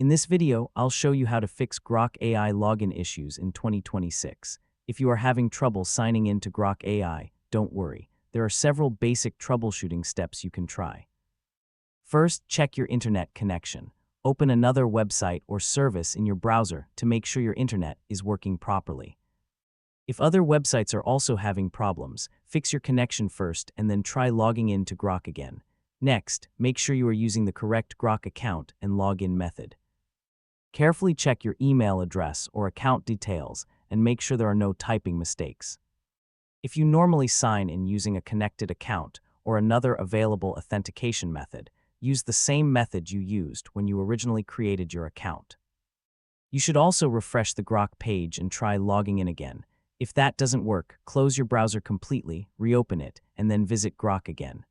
In this video, I'll show you how to fix Grok AI login issues in 2026. If you are having trouble signing in to Grok AI, don't worry. There are several basic troubleshooting steps you can try. First, check your internet connection. Open another website or service in your browser to make sure your internet is working properly. If other websites are also having problems, fix your connection first and then try logging in to Grok again. Next, make sure you are using the correct Grok account and login method. Carefully check your email address or account details and make sure there are no typing mistakes. If you normally sign in using a connected account or another available authentication method, use the same method you used when you originally created your account. You should also refresh the Grok page and try logging in again. If that doesn't work, close your browser completely, reopen it, and then visit Grok again.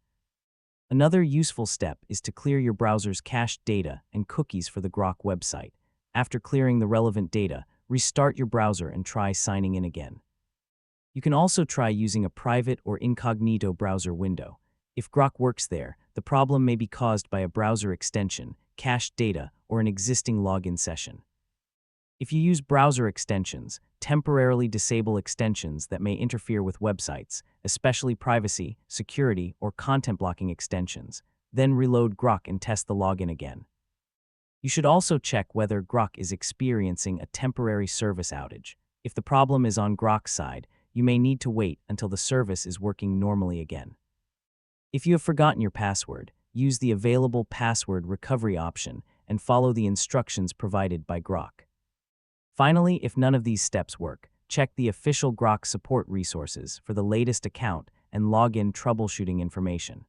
Another useful step is to clear your browser's cached data and cookies for the Grok website. After clearing the relevant data, restart your browser and try signing in again. You can also try using a private or incognito browser window. If Grok works there, the problem may be caused by a browser extension, cached data, or an existing login session. If you use browser extensions, temporarily disable extensions that may interfere with websites, especially privacy, security, or content blocking extensions. Then reload Grok and test the login again. You should also check whether Grok is experiencing a temporary service outage. If the problem is on Grok's side, you may need to wait until the service is working normally again. If you have forgotten your password, use the available password recovery option and follow the instructions provided by Grok. Finally, if none of these steps work, check the official Grok support resources for the latest account and login troubleshooting information.